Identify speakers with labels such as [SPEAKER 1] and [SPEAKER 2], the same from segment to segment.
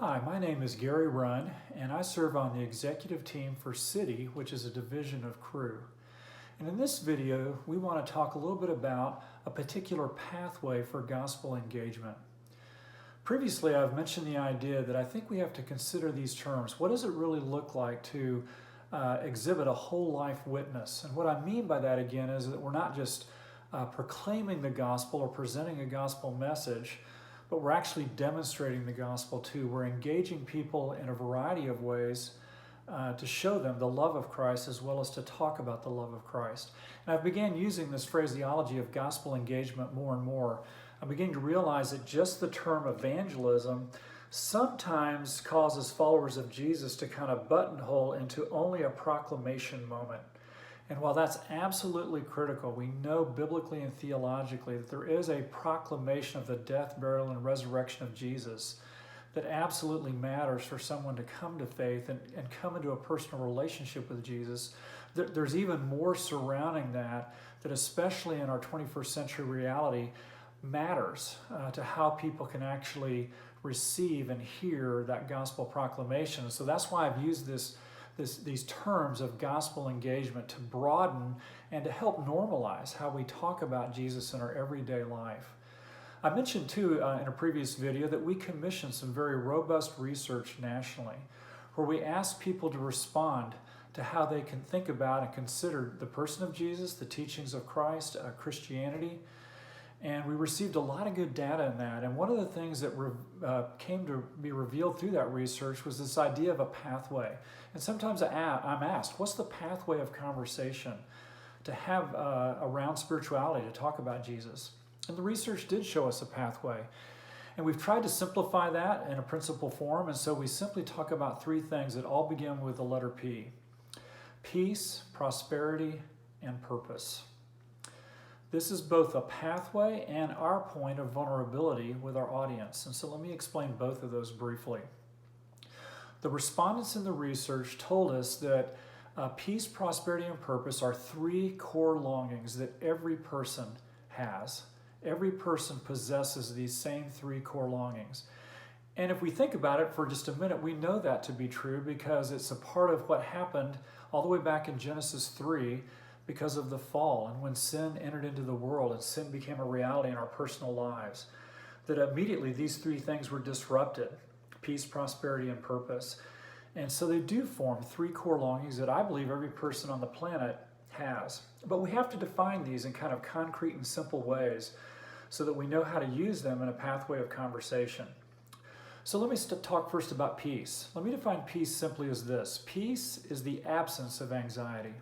[SPEAKER 1] Hi, my name is Gary Runn, and I serve on the executive team for City, which is a division of Cru. And in this video, we want to talk a little bit about a particular pathway for gospel engagement. Previously, I've mentioned the idea that I think we have to consider these terms. What does it really look like to exhibit a whole life witness? And what I mean by that, again, is that we're not just proclaiming the gospel or presenting a gospel message, but we're actually demonstrating the gospel too. We're engaging people in a variety of ways to show them the love of Christ as well as to talk about the love of Christ. And I began using this phraseology of gospel engagement more and more. I'm beginning to realize that just the term evangelism sometimes causes followers of Jesus to kind of buttonhole into only a proclamation moment. And while that's absolutely critical, we know biblically and theologically that there is a proclamation of the death, burial, and resurrection of Jesus that absolutely matters for someone to come to faith and come into a personal relationship with Jesus. There's even more surrounding that especially in our 21st century reality matters to how people can actually receive and hear that gospel proclamation. So that's why I've used these terms of gospel engagement to broaden and to help normalize how we talk about Jesus in our everyday life. I mentioned too in a previous video that we commissioned some very robust research nationally where we asked people to respond to how they can think about and consider the person of Jesus, the teachings of Christ, Christianity. And we received a lot of good data in that. And one of the things that came to be revealed through that research was this idea of a pathway. And sometimes I'm asked, what's the pathway of conversation to have around spirituality, to talk about Jesus? And the research did show us a pathway. And we've tried to simplify that in a principle form. And so we simply talk about three things that all begin with the letter P: peace, prosperity, and purpose. This is both a pathway and our point of vulnerability with our audience. And so let me explain both of those briefly. The respondents in the research told us that peace, prosperity, and purpose are three core longings that every person has. Every person possesses these same three core longings. And if we think about it for just a minute, we know that to be true because it's a part of what happened all the way back in Genesis 3 because of the fall and when sin entered into the world and sin became a reality in our personal lives, that immediately these three things were disrupted: peace, prosperity, and purpose. And so they do form three core longings that I believe every person on the planet has. But we have to define these in kind of concrete and simple ways so that we know how to use them in a pathway of conversation. So let me talk first about peace. Let me define peace simply as this: peace is the absence of anxiety.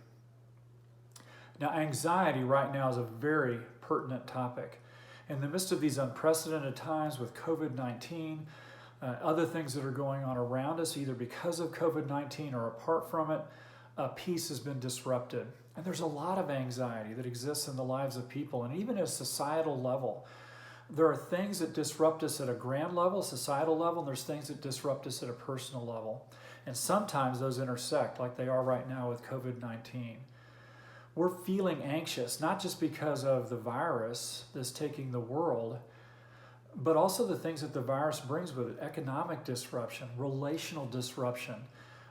[SPEAKER 1] Now, anxiety right now is a very pertinent topic. In the midst of these unprecedented times with COVID-19, other things that are going on around us, either because of COVID-19 or apart from it, peace has been disrupted. And there's a lot of anxiety that exists in the lives of people, and even at a societal level. There are things that disrupt us at a grand level, societal level, and there's things that disrupt us at a personal level. And sometimes those intersect, like they are right now with COVID-19. We're feeling anxious, not just because of the virus that's taking the world, but also the things that the virus brings with it: economic disruption, relational disruption.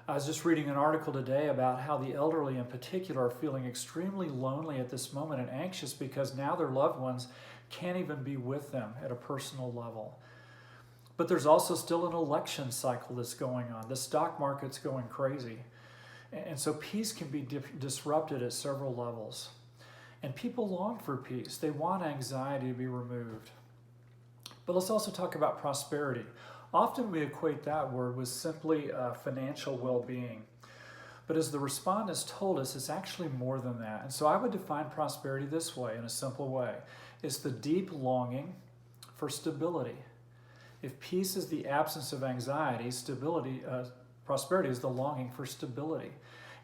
[SPEAKER 1] I was just reading an article today about how the elderly in particular are feeling extremely lonely at this moment and anxious because now their loved ones can't even be with them at a personal level. But there's also still an election cycle that's going on. The stock market's going crazy. And so peace can be disrupted at several levels. And people long for peace. They want anxiety to be removed. But let's also talk about prosperity. Often we equate that word with simply financial well-being. But as the respondents told us, it's actually more than that. And so I would define prosperity this way, in a simple way. It's the deep longing for stability. If peace is the absence of anxiety, prosperity is the longing for stability.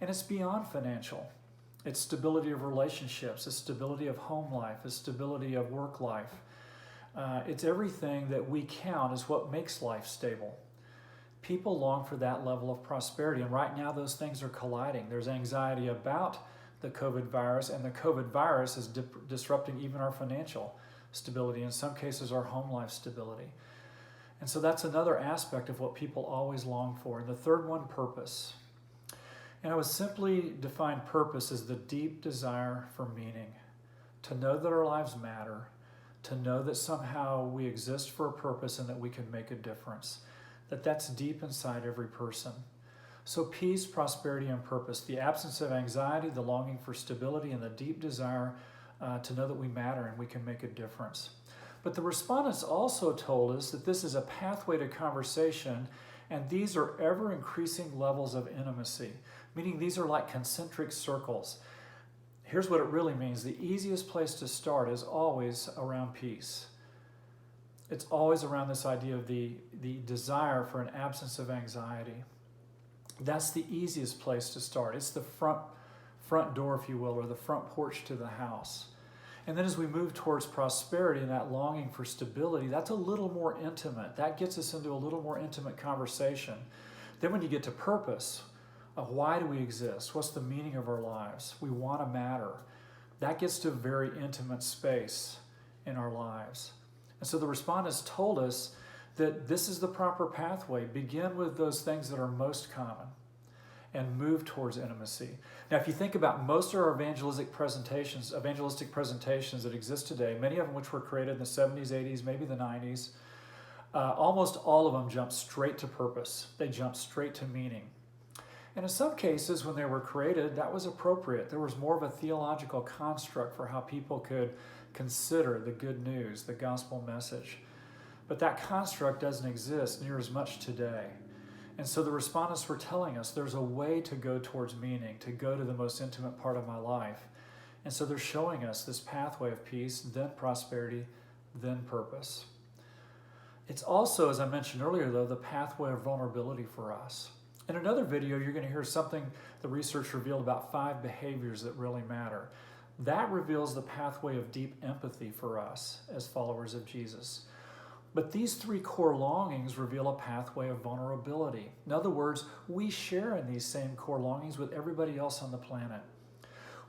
[SPEAKER 1] And it's beyond financial. It's stability of relationships, it's stability of home life, it's stability of work life. It's everything that we count as what makes life stable. People long for that level of prosperity, and right now those things are colliding. There's anxiety about the COVID virus, and the COVID virus is disrupting even our financial stability, in some cases our home life stability. And so that's another aspect of what people always long for. And the third one, purpose. And I would simply define purpose as the deep desire for meaning, to know that our lives matter, to know that somehow we exist for a purpose and that we can make a difference, that's deep inside every person. So peace, prosperity, and purpose, the absence of anxiety, the longing for stability, and the deep desire to know that we matter and we can make a difference. But the respondents also told us that this is a pathway to conversation, and these are ever-increasing levels of intimacy, meaning these are like concentric circles. Here's what it really means. The easiest place to start is always around peace. It's always around this idea of the desire for an absence of anxiety. That's the easiest place to start. It's the front door, if you will, or the front porch to the house. And then as we move towards prosperity and that longing for stability, that's a little more intimate. That gets us into a little more intimate conversation. Then when you get to purpose, why do we exist? What's the meaning of our lives? We want to matter. That gets to a very intimate space in our lives. And so the respondents told us that this is the proper pathway. Begin with those things that are most common and move towards intimacy. Now, if you think about most of our evangelistic presentations that exist today, many of them which were created in the 70s, 80s, maybe the 90s, almost all of them jump straight to purpose. They jump straight to meaning. And in some cases, when they were created, that was appropriate. There was more of a theological construct for how people could consider the good news, the gospel message. But that construct doesn't exist near as much today. And so the respondents were telling us there's a way to go towards meaning, to go to the most intimate part of my life. And so they're showing us this pathway of peace, then prosperity, then purpose. It's also, as I mentioned earlier, though, the pathway of vulnerability for us. In another video, you're going to hear something the research revealed about 5 behaviors that really matter. That reveals the pathway of deep empathy for us as followers of Jesus. But these 3 core longings reveal a pathway of vulnerability. In other words, we share in these same core longings with everybody else on the planet.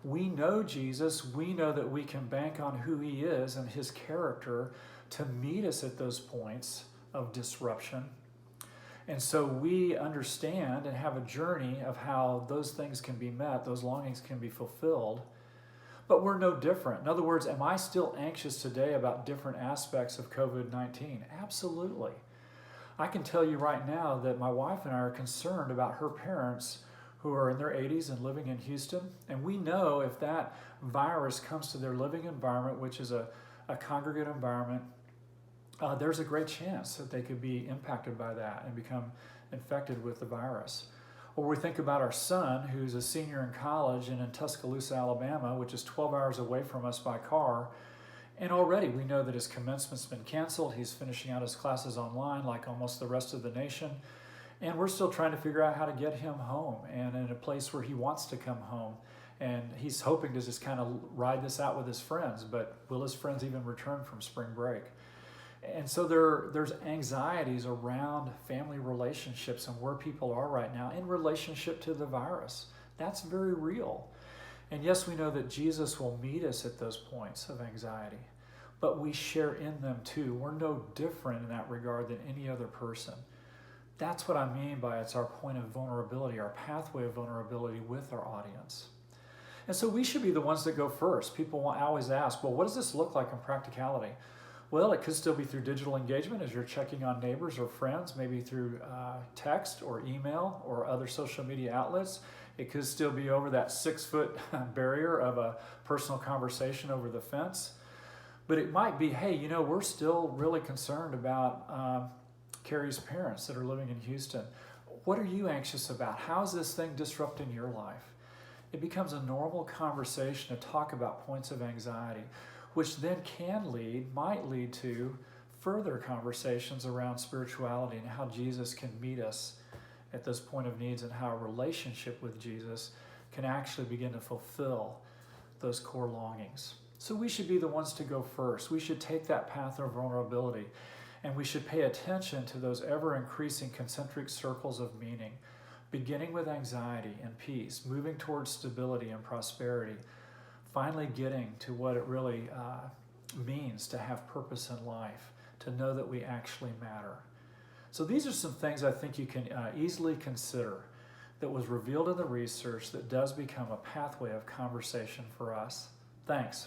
[SPEAKER 1] We know Jesus. We know that we can bank on who he is and his character to meet us at those points of disruption. And so we understand and have a journey of how those things can be met, those longings can be fulfilled. But we're no different. In other words, am I still anxious today about different aspects of COVID-19? Absolutely. I can tell you right now that my wife and I are concerned about her parents who are in their 80s and living in Houston. And we know if that virus comes to their living environment, which is a congregate environment, there's a great chance that they could be impacted by that and become infected with the virus. Or we think about our son, who's a senior in college and in Tuscaloosa, Alabama, which is 12 hours away from us by car. And already we know that his commencement's been canceled. He's finishing out his classes online like almost the rest of the nation. And we're still trying to figure out how to get him home and in a place where he wants to come home. And he's hoping to just kind of ride this out with his friends, but will his friends even return from spring break? And so there's anxieties around family relationships and where people are right now in relationship to the virus. That's very real. And yes, we know that Jesus will meet us at those points of anxiety, but we share in them too. We're no different in that regard than any other person. That's what I mean by it's our point of vulnerability, our pathway of vulnerability with our audience. And so we should be the ones that go first. People always ask, well, what does this look like in practicality? Well, it could still be through digital engagement as you're checking on neighbors or friends, maybe through text or email or other social media outlets. It could still be over that 6-foot barrier of a personal conversation over the fence. But it might be, hey, you know, we're still really concerned about Carrie's parents that are living in Houston. What are you anxious about? How's this thing disrupting your life? It becomes a normal conversation to talk about points of anxiety, which then might lead to further conversations around spirituality and how Jesus can meet us at this point of needs and how a relationship with Jesus can actually begin to fulfill those core longings. So we should be the ones to go first. We should take that path of vulnerability, and we should pay attention to those ever-increasing concentric circles of meaning, beginning with anxiety and peace, moving towards stability and prosperity, finally getting to what it really means to have purpose in life, to know that we actually matter. So these are some things I think you can easily consider that was revealed in the research that does become a pathway of conversation for us. Thanks.